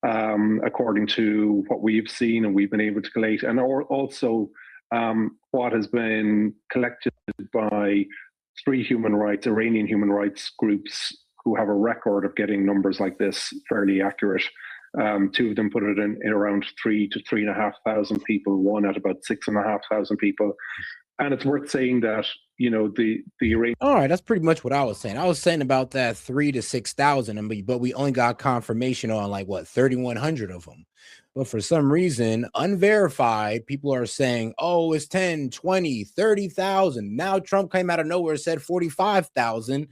according to what we've seen and we've been able to collate, and also what has been collected by three Iranian human rights groups who have a record of getting numbers like this fairly accurate. Two of them put it in around 3,000 to 3,500 people, one at about 6,500 people. And it's worth saying that, the Iranian. All right, that's pretty much what I was saying. I was saying about that 3,000 to 6,000, but we only got confirmation on 3,100 of them. But for some reason, unverified, people are saying, oh, it's 10, 20, 30,000. Now Trump came out of nowhere and said 45,000.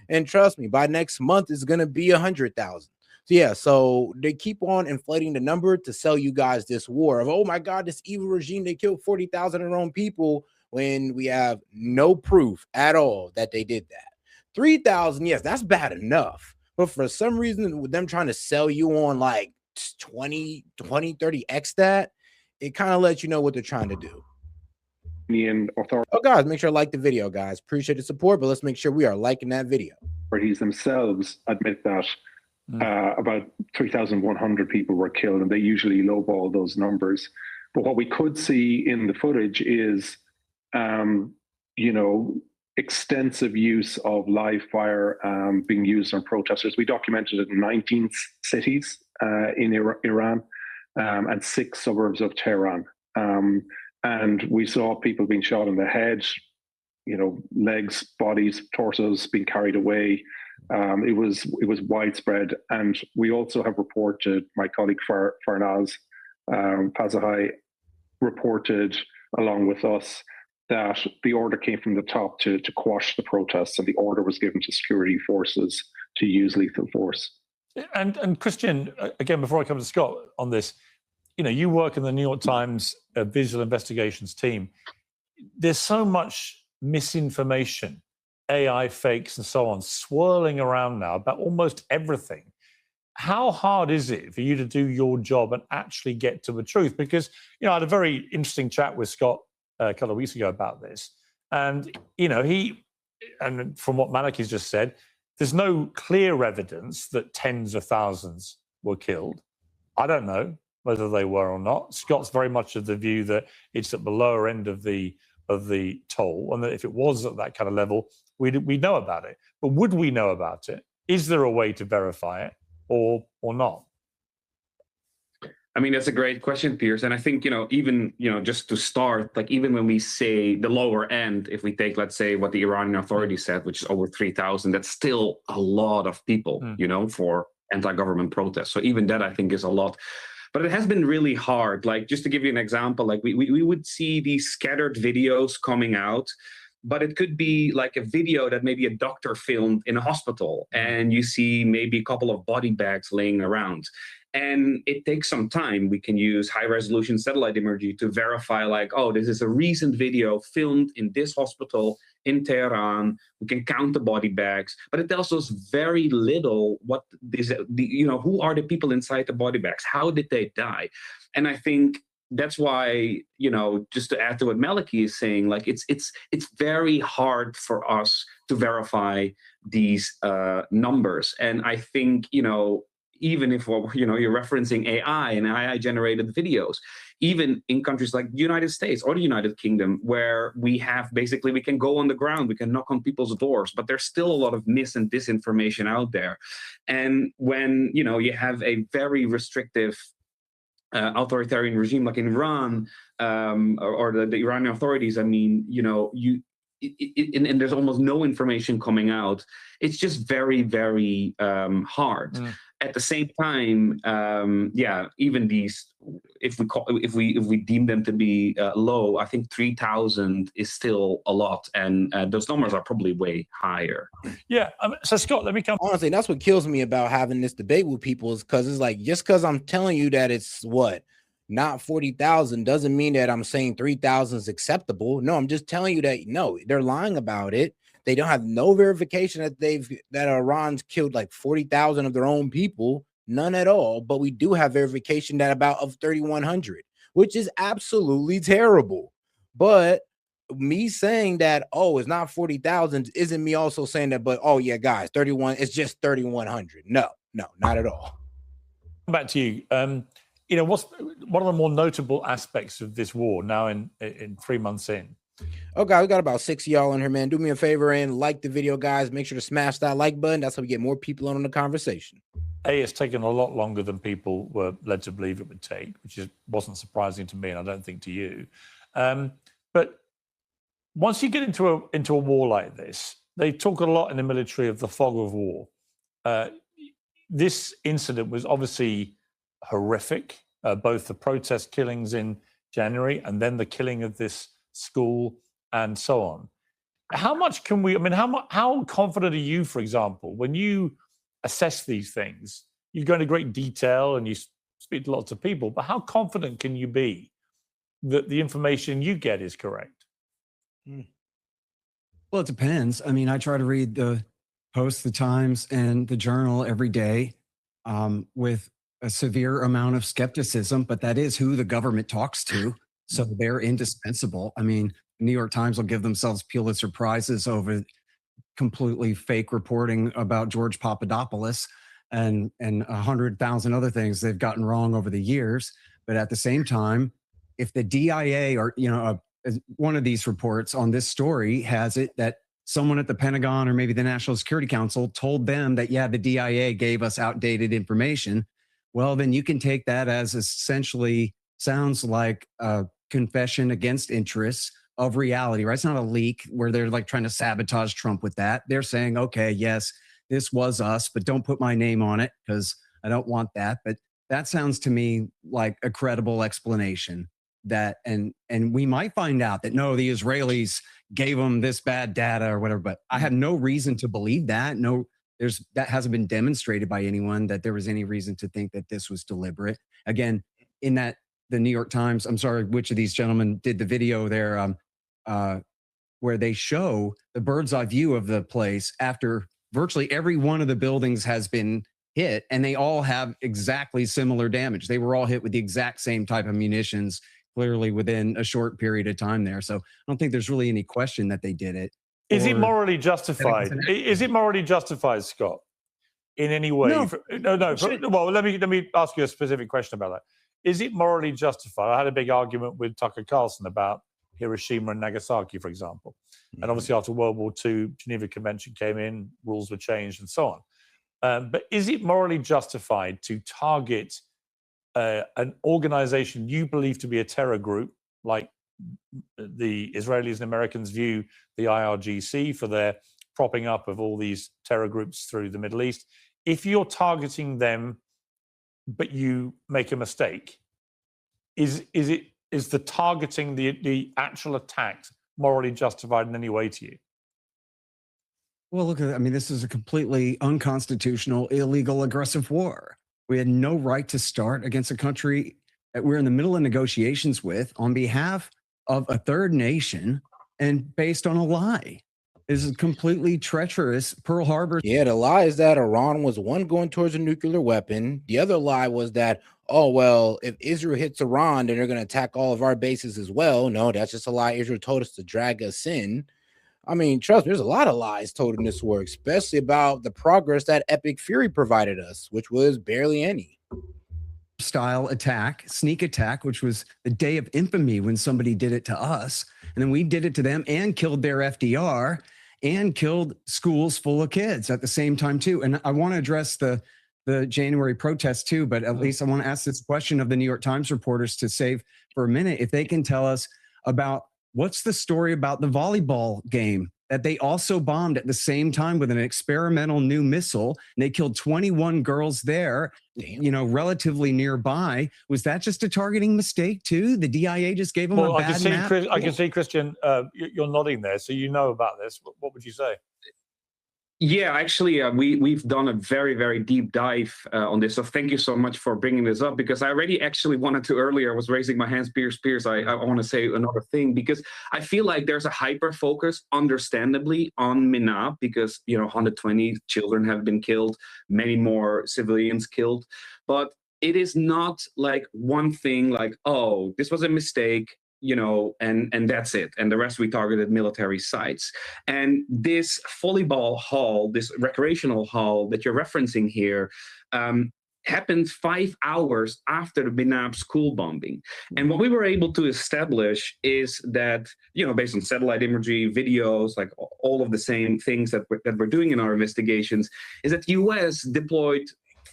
And trust me, by next month, it's going to be 100,000. So yeah, so they keep on inflating the number to sell you guys this war of, oh my God, this evil regime, they killed 40,000 of their own people, when we have no proof at all that they did that. 3,000, yes, that's bad enough. But for some reason, with them trying to sell you on 20, 30x that, it kind of lets you know what they're trying to do. Oh, guys, make sure to like the video, guys. Appreciate the support, but let's make sure we are liking that video. Authorities themselves admit that about 3,100 people were killed, and they usually lowball those numbers. But what we could see in the footage is extensive use of live fire being used on protesters. We documented it in 19 cities in Iran and 6 suburbs of Tehran. And we saw people being shot in the head, legs, bodies, torsos being carried away. It was widespread. And we also have reported, my colleague Farnaz Pazahai reported along with us, that the order came from the top to quash the protests, and the order was given to security forces to use lethal force. And Christian, again, before I come to Scott on this, you work in the New York Times visual investigations team. There's so much misinformation, AI fakes and so on, swirling around now about almost everything. How hard is it for you to do your job and actually get to the truth? Because, I had a very interesting chat with Scott a couple of weeks ago about this. And, and from what Malachi's just said, there's no clear evidence that tens of thousands were killed. I don't know whether they were or not. Scott's very much of the view that it's at the lower end of the toll, and that if it was at that kind of level, we'd know about it. But would we know about it? Is there a way to verify it or not? I mean, that's a great question, Piers. And I think, even, just to start, even when we say the lower end, if we take, let's say, what the Iranian authorities said, which is over 3,000, that's still a lot of people, for anti-government protests. So even that, I think, is a lot. But it has been really hard. Just to give you an example, we would see these scattered videos coming out, but it could be a video that maybe a doctor filmed in a hospital, and you see maybe a couple of body bags laying around. And it takes some time. We can use high-resolution satellite imagery to verify, oh, this is a recent video filmed in this hospital in Tehran. We can count the body bags, but it tells us very little what is, who are the people inside the body bags? How did they die? And I think that's why, just to add to what Malachi is saying, it's very hard for us to verify these numbers. And I think, even if you're referencing AI and AI-generated videos, even in countries like the United States or the United Kingdom, where we can go on the ground, we can knock on people's doors, but there's still a lot of mis and disinformation out there. And when you have a very restrictive authoritarian regime like in Iran or the Iranian authorities, and there's almost no information coming out. It's just very, very hard. At the same time, even these, if we deem them to be low, I think 3,000 is still a lot, and those numbers are probably way higher. Yeah. So Scott, let me come. Honestly, that's what kills me about having this debate with people, is because it's just because I'm telling you that it's not 40,000 doesn't mean that I'm saying 3,000 is acceptable. No, I'm just telling you that no, they're lying about it. They don't have no verification that Iran's killed 40,000 of their own people, none at all. But we do have verification that of 3,100, which is absolutely terrible. But me saying that, oh, it's not 40,000 isn't me also saying that, but oh yeah, guys, 31, it's just 3,100. No, not at all. Back to you. What's one of the more notable aspects of this war now in 3 months in? Okay, we got about 6 of y'all in here, man. Do me a favor and like the video, guys. Make sure to smash that like button. That's how we get more people on the conversation. It's taken a lot longer than people were led to believe it would take, which wasn't surprising to me, and I don't think to you. But once you get into a war like this, they talk a lot in the military of the fog of war. This incident was obviously horrific, both the protest killings in January and then the killing of this school and so on. How much can we, how confident are you, for example, when you assess these things? You go into great detail and you speak to lots of people, but how confident can you be that the information you get is correct? Well, it depends. I mean, I try to read the Post, the Times, and the Journal every day with a severe amount of skepticism, but that is who the government talks to. So they're indispensable. I mean, the New York Times will give themselves Pulitzer Prizes over completely fake reporting about George Papadopoulos and 100,000 other things they've gotten wrong over the years. But at the same time, if the DIA or, one of these reports on this story has it that someone at the Pentagon or maybe the National Security Council told them that, yeah, the DIA gave us outdated information, well, then you can take that as essentially sounds like a confession against interests of reality, right? It's not a leak where they're like trying to sabotage Trump with that. They're saying, okay, yes, this was us, but don't put my name on it because I don't want that. But that sounds to me like a credible explanation that, and we might find out that no, the Israelis gave them this bad data or whatever, but I have no reason to believe that. No, that hasn't been demonstrated by anyone that there was any reason to think that this was deliberate. Again, in that the New York Times, I'm sorry, which of these gentlemen did the video there, where they show the bird's eye view of the place after virtually every one of the buildings has been hit, and they all have exactly similar damage. They were all hit with the exact same type of munitions, clearly within a short period of time there. So I don't think there's really any question that they did it. Is it morally justified? Is it morally justified, Scott, in any way? No. Well, let me ask you a specific question about that. Is it morally justified? I had a big argument with Tucker Carlson about Hiroshima and Nagasaki, for example. And obviously after World War II, Geneva Convention came in, rules were changed and so on. But is it morally justified to target an organization you believe to be a terror group, like the Israelis and Americans view the IRGC for their propping up of all these terror groups through the Middle East? If you're targeting them, but you make a mistake, is the targeting the actual attack morally justified in any way to you? Well, look, I mean, this is a completely unconstitutional, illegal, aggressive war. We had no right to start against a country that we're in the middle of negotiations with on behalf of a third nation and based on a lie. This is completely treacherous. Pearl Harbor. Yeah, the lie is that Iran was one going towards a nuclear weapon. The other lie was that, oh, well, if Israel hits Iran, then they're going to attack all of our bases as well. No, that's just a lie. Israel told us to drag us in. I mean, trust me, there's a lot of lies told in this war, especially about the progress that Epic Fury provided us, which was barely any. Style attack, sneak attack, which was the day of infamy when somebody did it to us. And then we did it to them and killed their FDR and killed schools full of kids at the same time too. And I want to address the January protests too, but at least I want to ask this question of the New York Times reporters to save for a minute. If they can tell us about what's the story about the volleyball game that they also bombed at the same time with an experimental new missile, and they killed 21 girls there, relatively nearby. Was that just a targeting mistake too? The DIA just gave them a bad map? I can see, Christian, you're nodding there, so you know about this. What would you say? Yeah, actually, we've done a very, very deep dive on this. So thank you so much for bringing this up, because I already actually wanted to earlier. I was raising my hands, Piers. I want to say another thing, because I feel like there's a hyper focus, understandably, on Minab, because 120 children have been killed, many more civilians killed, but it is not like one thing, like, oh, this was a mistake, and that's it. And the rest we targeted military sites. And this volleyball hall, this recreational hall that you're referencing here, happened 5 hours after the Binab school bombing. And what we were able to establish is that, based on satellite imagery, videos, like all of the same things that we're doing in our investigations, is that the US deployed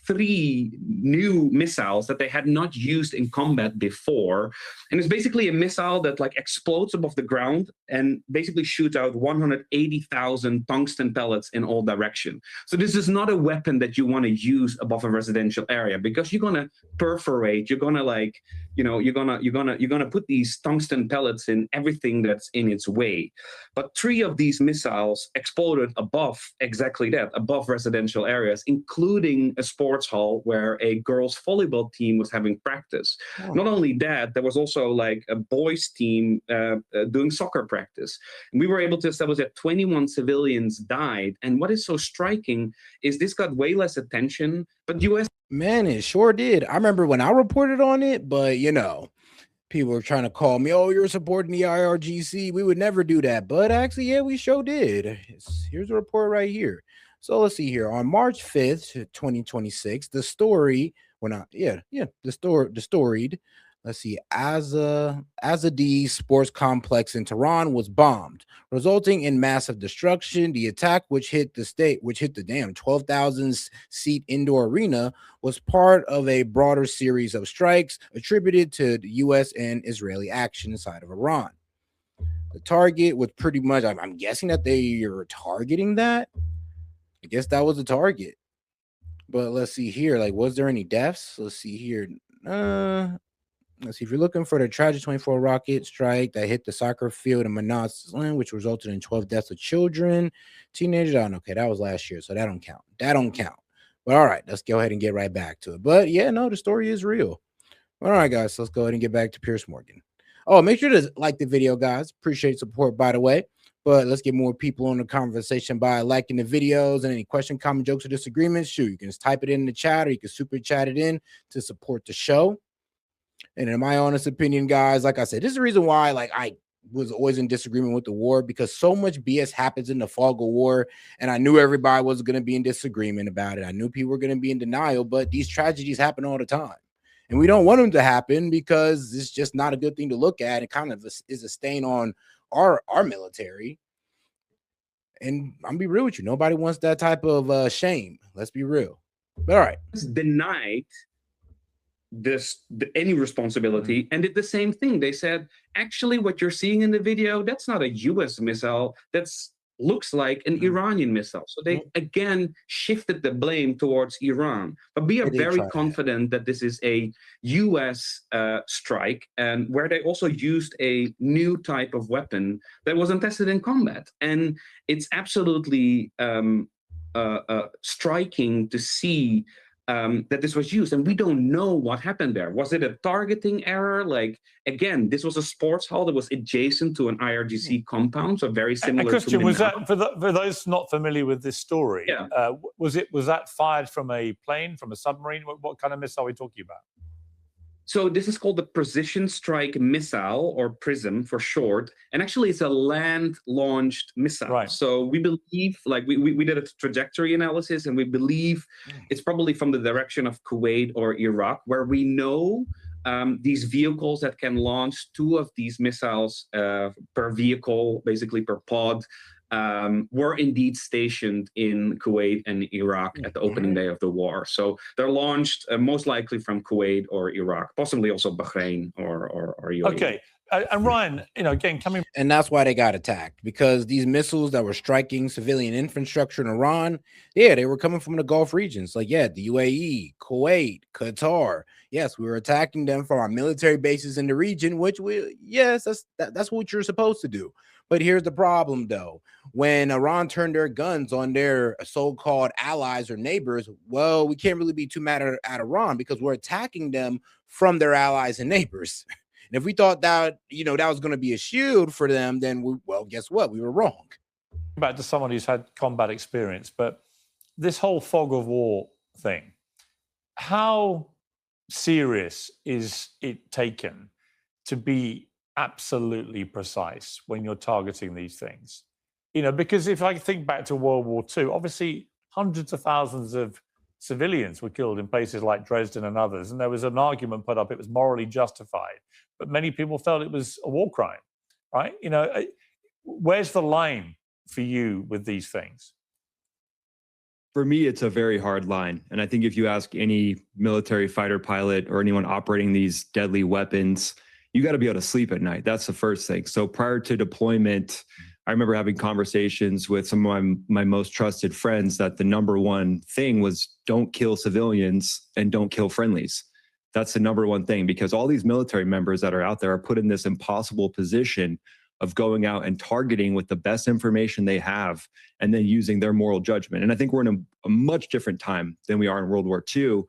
3 new missiles that they had not used in combat before. And it's basically a missile that like explodes above the ground and basically shoots out 180,000 tungsten pellets in all directions. So this is not a weapon that you want to use above a residential area, because you're going to perforate, you're going to like, you're gonna put these tungsten pellets in everything that's in its way. But 3 of these missiles exploded above exactly that, above residential areas, including a sports hall where a girls' volleyball team was having practice. Oh. Not only that, there was also like a boys' team doing soccer practice. And we were able to establish that 21 civilians died. And what is so striking is this got way less attention, but U.S. Man, it sure did. I remember when I reported on it, but people were trying to call me, oh, you're supporting the IRGC. We would never do that. But actually, yeah, we sure did. Here's a report right here. So let's see here. On March 5th, 2026, the story, the storied, let's see, Azadi Sports Complex in Tehran was bombed, resulting in massive destruction. The attack, which hit the damn 12,000 seat indoor arena, was part of a broader series of strikes attributed to the U.S. and Israeli action inside of Iran. The target was pretty much, I'm guessing that they are targeting that. I guess that was the target. But let's see here. Like, was there any deaths? Let's see here. Let's see, if you're looking for the tragic 24 rocket strike that hit the soccer field in Manas, which resulted in 12 deaths of children, teenagers. Okay, that was last year, so that don't count. But all right, let's go ahead and get right back to it. But yeah, no, the story is real. All right, guys, let's go ahead and get back to Piers Morgan. Oh, make sure to like the video, guys. Appreciate support, by the way. But let's get more people on the conversation by liking the videos, and any question, comment, jokes, or disagreements. Shoot, you can just type it in the chat, or you can super chat it in to support the show. And in my honest opinion, guys, like I said, this is the reason why I was always in disagreement with the war, because so much BS happens in the fog of war. And I knew everybody was going to be in disagreement about it. I knew people were going to be in denial, but these tragedies happen all the time. And we don't want them to happen because it's just not a good thing to look at. It kind of is a stain on our military. And I'm be real with you. Nobody wants that type of shame. Let's be real. But all right. Denied any responsibility and did the same thing. They said, actually, what you're seeing in the video, that's not a US missile. That's looks like an Iranian missile. So they again shifted the blame towards Iran. But we are very confident that this is a US strike, and where they also used a new type of weapon that wasn't tested in combat. And it's absolutely striking to see that this was used, and we don't know what happened there. Was it a targeting error? Like, again, this was a sports hall that was adjacent to an IRGC compound, so very similar. And Christian, was that for those not familiar with this story? Yeah. Was that fired from a plane, from a submarine? What kind of missile are we talking about? So this is called the Precision Strike Missile, or PRISM for short. And actually, it's a land-launched missile. Right. So we believe, like we did a trajectory analysis, and we believe it's probably from the direction of Kuwait or Iraq, where we know these vehicles that can launch 2 of these missiles per vehicle, basically per pod, were indeed stationed in Kuwait and Iraq at the opening day of the war. So they're launched most likely from Kuwait or Iraq, possibly also Bahrain or UAE. Okay. And Ryan, again, coming. And that's why they got attacked, because these missiles that were striking civilian infrastructure in Iran, they were coming from the Gulf regions. Like, the UAE, Kuwait, Qatar. Yes, we were attacking them from our military bases in the region, which that's what you're supposed to do. But here's the problem, though. When Iran turned their guns on their so-called allies or neighbors, well, we can't really be too mad at Iran, because we're attacking them from their allies and neighbors. And if we thought that, that was going to be a shield for them, then guess what? We were wrong. Back to someone who's had combat experience, but this whole fog of war thing, how serious is it taken to be absolutely precise when you're targeting these things? Because if I think back to World War II, obviously hundreds of thousands of civilians were killed in places like Dresden and others. And there was an argument put up, it was morally justified. But many people felt it was a war crime, right? You know, where's the line for you with these things? For me, it's a very hard line. And I think if you ask any military fighter pilot or anyone operating these deadly weapons, you got to be able to sleep at night. That's the first thing. So prior to deployment, I remember having conversations with some of my most trusted friends that the number one thing was don't kill civilians and don't kill friendlies. That's the number one thing, because all these military members that are out there are put in this impossible position of going out and targeting with the best information they have and then using their moral judgment. And I think we're in a much different time than we are in World War II,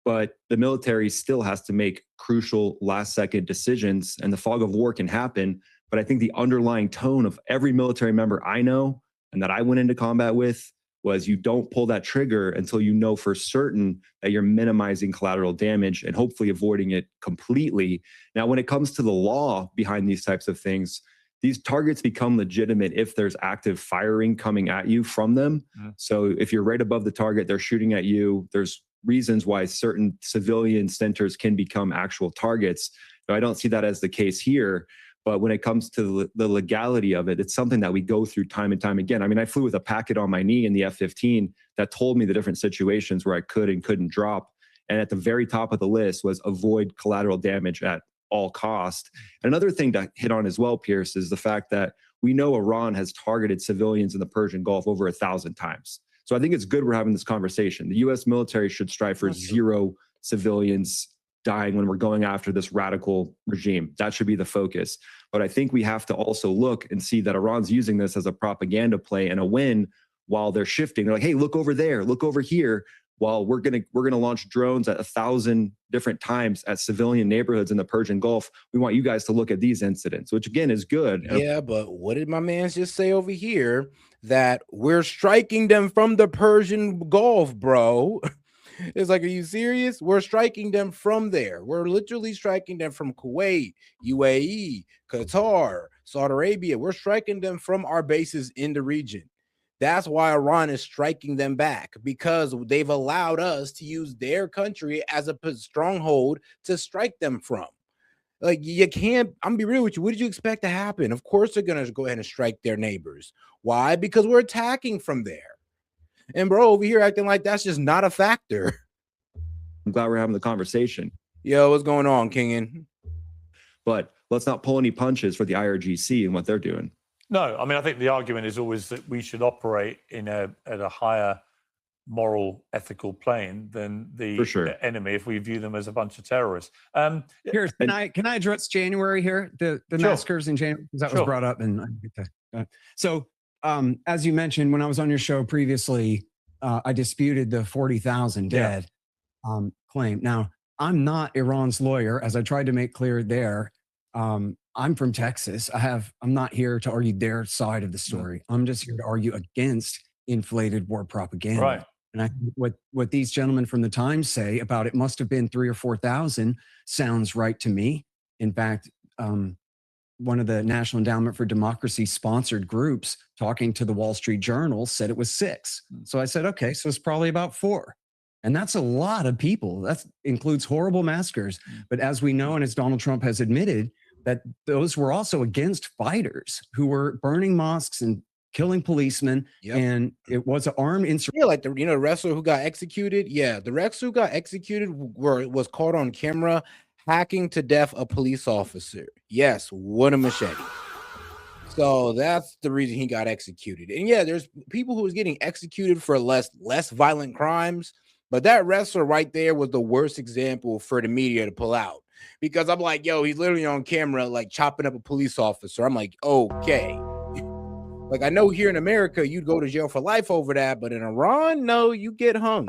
but the military still has to make crucial last-second decisions, and the fog of war can happen. But I think the underlying tone of every military member I know and that I went into combat with was you don't pull that trigger until you know for certain that you're minimizing collateral damage and hopefully avoiding it completely. Now, when it comes to the law behind these types of things, these targets become legitimate if there's active firing coming at you from them. So if you're right above the target, they're shooting at you. There's reasons why certain civilian centers can become actual targets. Now, I don't see that as the case here. But when it comes to the legality of it, it's something that we go through time and time again. I mean, I flew with a packet on my knee in the F-15 that told me the different situations where I could and couldn't drop. And at the very top of the list was avoid collateral damage at all cost. Another thing to hit on as well, Piers, is the fact that we know Iran has targeted civilians in the Persian Gulf over 1,000 times. So I think it's good we're having this conversation. The U.S. military should strive for zero civilians dying when we're going after this radical regime. That should be the focus. But I think we have to also look and see that Iran's using this as a propaganda play and a win while they're shifting. They're like, hey, look over there, look over here. While we're gonna launch drones at 1,000 different times at civilian neighborhoods in the Persian Gulf. We want you guys to look at these incidents, which again is good. Yeah, but what did my man just say over here? That we're striking them from the Persian Gulf, bro. It's like, are you serious? We're striking them from there. We're literally striking them from Kuwait, UAE, Qatar, Saudi Arabia. We're striking them from our bases in the region. That's why Iran is striking them back, because they've allowed us to use their country as a stronghold to strike them from. Like, you can't, I'm gonna be real with you. What did you expect to happen? Of course, they're gonna go ahead and strike their neighbors. Why? Because we're attacking from there. And bro, over here acting like that's just not a factor. I'm glad we're having the conversation. Yo, what's going on, Kingin? But let's not pull any punches for the IRGC and what they're doing. No, I mean, I think the argument is always that we should operate at a higher moral, ethical plane than the enemy if we view them as a bunch of terrorists. Here, can I address January here? The massacres in January, because that was brought up. And so, as you mentioned, when I was on your show previously, I disputed the 40,000 dead claim. Now, I'm not Iran's lawyer, as I tried to make clear there. I'm from Texas. I'm not here to argue their side of the story. I'm just here to argue against inflated war propaganda. Right. And I think what these gentlemen from the Times say about it must have been 3,000 or 4,000 sounds right to me. In fact, one of the National Endowment for Democracy sponsored groups talking to the Wall Street Journal said it was 6. So I said, okay, so it's probably about 4. And that's a lot of people. That includes horrible massacres. But as we know, and as Donald Trump has admitted, that those were also against fighters who were burning mosques and killing policemen. And it was an armed insurrection. Yeah, like the wrestler who got executed. Yeah, the wrestler who got executed was caught on camera hacking to death a police officer. Yes, with a machete. So that's the reason he got executed. And yeah, there's people who was getting executed for less violent crimes. But that wrestler right there was the worst example for the media to pull out, because I'm like, yo, he's literally on camera, like chopping up a police officer. I'm like, okay. Like, I know here in America, you'd go to jail for life over that, but in Iran, no, you get hung.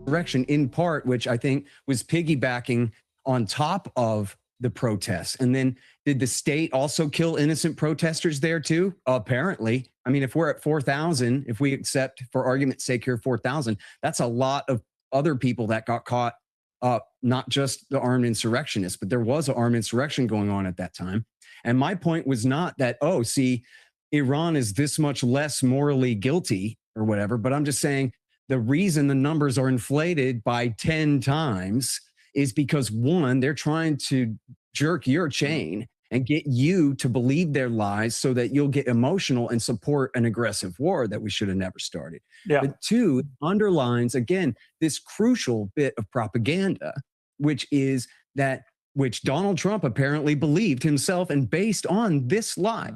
Direction in part, which I think was piggybacking on top of the protests. And then did the state also kill innocent protesters there too? Apparently. I mean, if we're at 4,000, if we accept for argument's sake here 4,000, that's a lot of other people that got caught up, not just the armed insurrectionists, but there was an armed insurrection going on at that time. And my point was not that, oh, see, Iran is this much less morally guilty or whatever, but I'm just saying The reason the numbers are inflated by 10 times is because, one, they're trying to jerk your chain and get you to believe their lies so that you'll get emotional and support an aggressive war that we should have never started. Yeah. But two, underlines, again, this crucial bit of propaganda, which is that, which Donald Trump apparently believed himself, and based on this lie,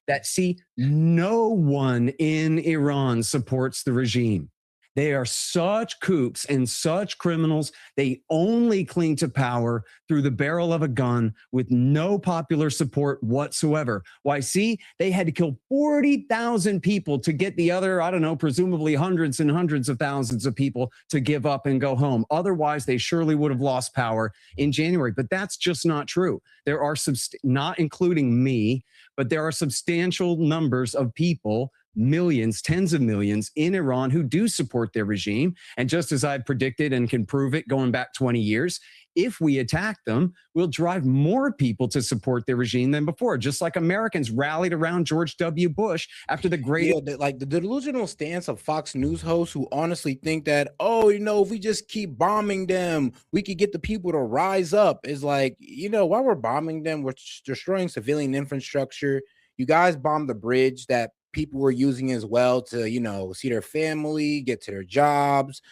that, see, no one in Iran supports the regime. They are such kooks and such criminals. They only cling to power through the barrel of a gun with no popular support whatsoever. Why, see, they had to kill 40,000 people to get the other, I don't know, presumably hundreds and hundreds of thousands of people to give up and go home. Otherwise, they surely would have lost power in January. But that's just not true. There are, not including me, but there are substantial numbers of people, millions, tens of millions in Iran who do support their regime. And just as I've predicted and can prove it going back 20 years, if we attack them, we'll drive more people to support their regime than before, just like Americans rallied around George W. Bush after the great... Yeah, like the delusional stance of Fox News hosts who honestly think that, oh, you know, if we just keep bombing them, we could get the people to rise up, is like, you know, while we're bombing them, we're destroying civilian infrastructure. You guys bombed the bridge that people were using as well to, you know, see their family, get to their jobs,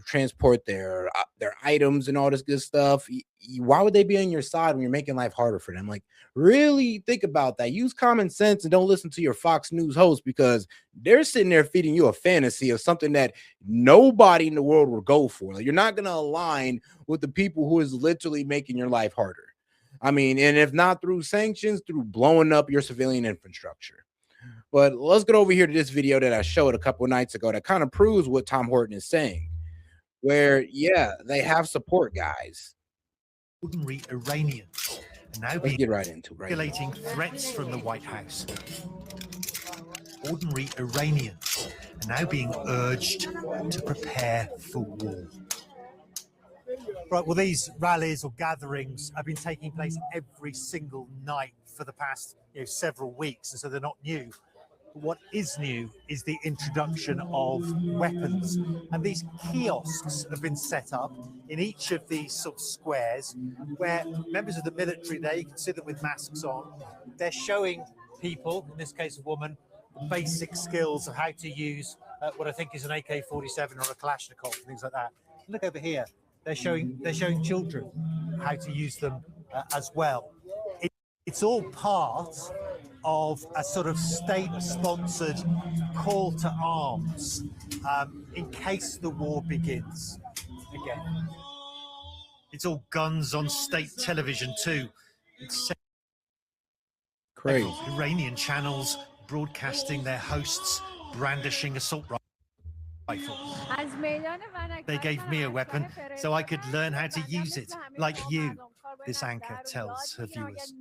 transport their items and all this good stuff. Why would they be on your side when you're making life harder for them? Like, really think about that. Use common sense and don't listen to your Fox News host, because they're sitting there feeding you a fantasy of something that nobody in the world will go for. Like, you're not going to align with the people who is literally making your life harder. I mean, and if not through sanctions, through blowing up your civilian infrastructure. But let's get over here to this video that I showed a couple of nights ago that kind of proves what Tom Horton is saying, where, yeah, they have support, guys. Ordinary Iranians are now Let's get right into it. regulating threats from the White House. Ordinary Iranians are now being urged to prepare for war. Right, well, these rallies or gatherings have been taking place every single night for the past several weeks, and so they're not new. But what is new is the introduction of weapons, and these kiosks have been set up in each of these sort of squares where members of the military, there you can see them with masks on, they're showing people, in this case a woman, the basic skills of how to use what I think is an AK-47 or a Kalashnikov, things like that. Look over here. They're showing children how to use them as well. It's all part of a sort of state-sponsored call to arms in case the war begins again. It's all guns on state television too. It's crazy. Iranian channels broadcasting their hosts brandishing assault rifles. They gave me a weapon so I could learn how to use it, like you, this anchor tells her viewers.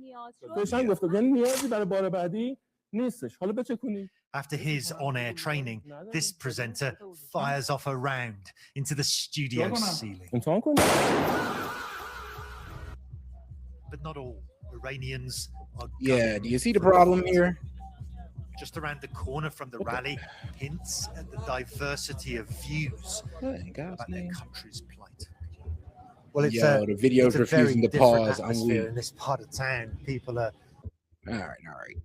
After his on-air training, this presenter fires off a round into the studio ceiling. But not all Iranians are... Yeah, do you see the problem here? Just around the corner from the rally, hints at the diversity of views about their country's plight. Well, it's the video's refusing to pause. In this part of town, people are... All right.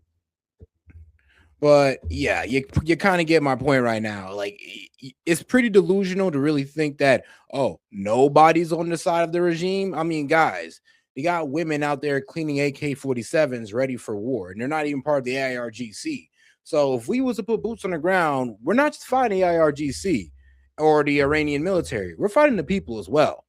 But yeah, you kind of get my point right now. Like, it's pretty delusional to really think that, oh, nobody's on the side of the regime. I mean, guys, you got women out there cleaning AK-47s ready for war, and they're not even part of the IRGC. So if we was to put boots on the ground, we're not just fighting the IRGC or the Iranian military. We're fighting the people as well.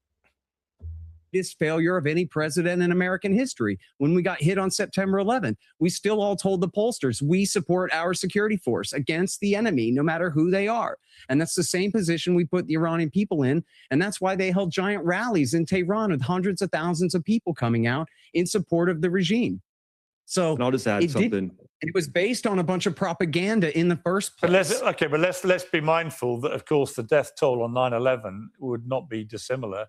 This failure of any president in American history. When we got hit on September 11th, we still all told the pollsters we support our security force against the enemy, no matter who they are. And that's the same position we put the Iranian people in. And that's why they held giant rallies in Tehran with hundreds of thousands of people coming out in support of the regime. So and I'll just add something. It was based on a bunch of propaganda in the first place. But let's be mindful that, of course, the death toll on 9/11 would not be dissimilar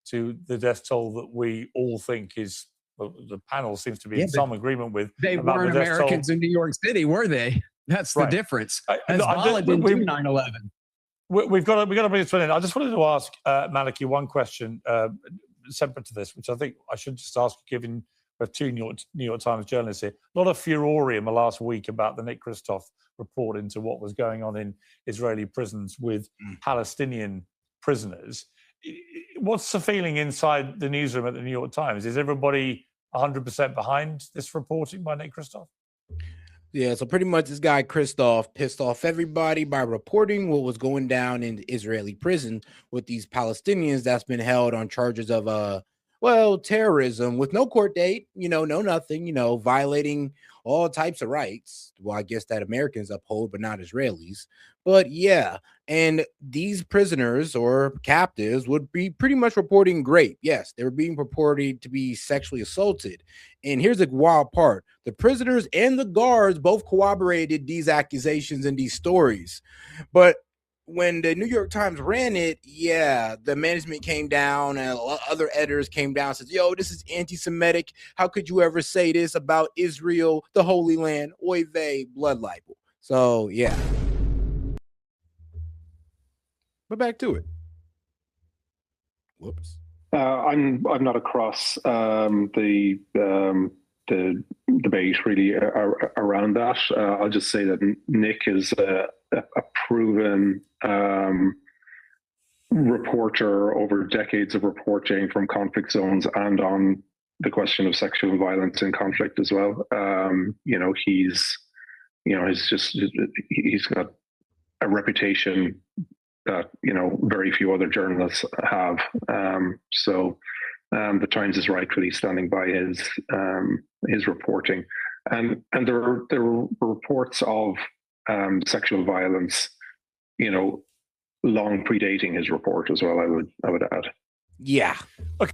to the death toll that we all think is, well, the panel seems to be in some agreement with. They weren't Americans in New York City, were they? That's the difference. Hezbollah didn't do 9/11. We've got to bring this to an end. I just wanted to ask Maliki one question separate to this, which I think I should just ask, given we have two New York Times journalists here. A lot of furore in the last week about the Nick Kristof report into what was going on in Israeli prisons with Palestinian prisoners. What's the feeling inside the newsroom at the New York Times? Is everybody 100% behind this reporting by Nick Kristof? Yeah, so pretty much this guy Kristof pissed off everybody by reporting what was going down in the Israeli prison with these Palestinians that's been held on charges of terrorism with no court date, no nothing, violating all types of rights. Well, I guess that Americans uphold, but not Israelis. But yeah, and these prisoners or captives would be pretty much reporting rape. Yes, they were being reported to be sexually assaulted. And here's the wild part. The prisoners and the guards both corroborated these accusations and these stories. But when the New York Times ran it, yeah, the management came down and other editors came down and said, yo, this is anti-Semitic. How could you ever say this about Israel, the Holy Land, oy vey, blood libel? So, yeah. But back to it. Whoops. I'm not across the debate really around that. I'll just say that Nick is a proven reporter over decades of reporting from conflict zones and on the question of sexual violence in conflict as well. He's got a reputation that very few other journalists have. The Times is rightfully standing by his reporting, and there were reports of sexual violence, long predating his report as well. I would add. Yeah. Okay.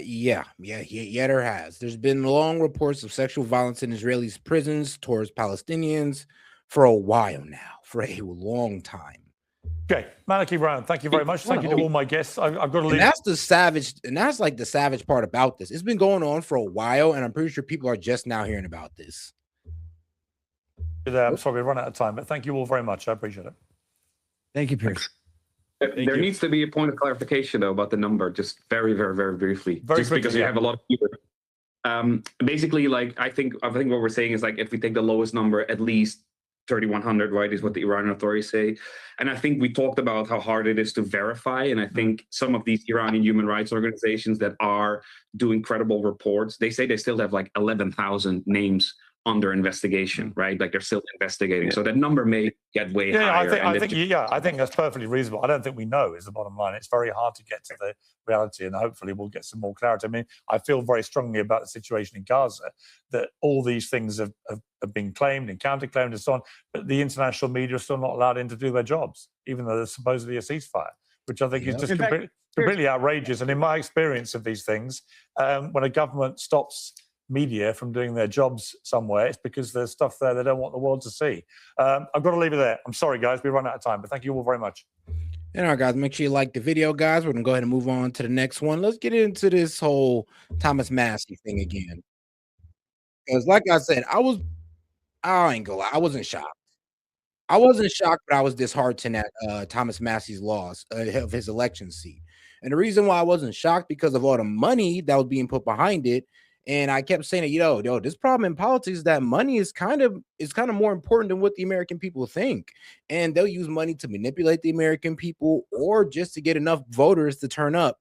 Yeah, there has. There's been long reports of sexual violence in Israeli prisons towards Palestinians for a while now, for a long time. Okay, Maliki Brown, thank you very much. Thank you to all my guests. I've got to leave. And that's like the savage part about this. It's been going on for a while, and I'm pretty sure people are just now hearing about this. I'm sorry, we run out of time, but thank you all very much. I appreciate it. Thank you, Piers. There needs to be a point of clarification, though, about the number, just very, very, very briefly. Because you have a lot of people. Basically, I think what we're saying is, if we take the lowest number, at least 3,100, right, is what the Iranian authorities say. And I think we talked about how hard it is to verify. And I think some of these Iranian human rights organizations that are doing credible reports, they say they still have 11,000 names under investigation, right? They're still investigating. So that number may get way higher. I think that's perfectly reasonable. I don't think we know is the bottom line. It's very hard to get to the reality, and hopefully we'll get some more clarity. I mean, I feel very strongly about the situation in Gaza, that all these things have been claimed and counterclaimed and so on, but the international media are still not allowed in to do their jobs, even though there's supposedly a ceasefire, which I think is just completely outrageous. And in my experience of these things, when a government stops media from doing their jobs somewhere, it's because there's stuff there they don't want the world to see. I've got to leave it there. I'm sorry, guys, we run out of time, but thank you all very much. And all right, guys, make sure you like the video, guys. We're gonna go ahead and move on to the next one. Let's get into this whole Thomas Massie thing again, because like I said, I ain't gonna lie, I wasn't shocked. But I was disheartened at Thomas Massie's loss of his election seat. And the reason why I wasn't shocked because of all the money that was being put behind it. And I kept saying, this problem in politics is that money is kind of more important than what the American people think. And they'll use money to manipulate the American people or just to get enough voters to turn up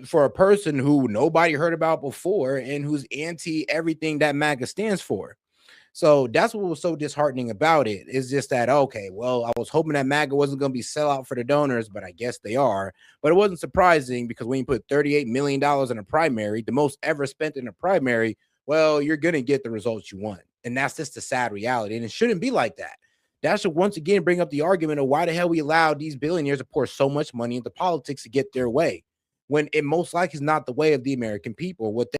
for a person who nobody heard about before and who's anti everything that MAGA stands for. So that's what was so disheartening about it. It's just that, okay, well, I was hoping that MAGA wasn't going to be sellout for the donors, but I guess they are. But it wasn't surprising because when you put $38 million in a primary, the most ever spent in a primary, well, you're going to get the results you want. And that's just the sad reality. And it shouldn't be like that. That should once again bring up the argument of why the hell we allowed these billionaires to pour so much money into politics to get their way, when it most likely is not the way of the American people. What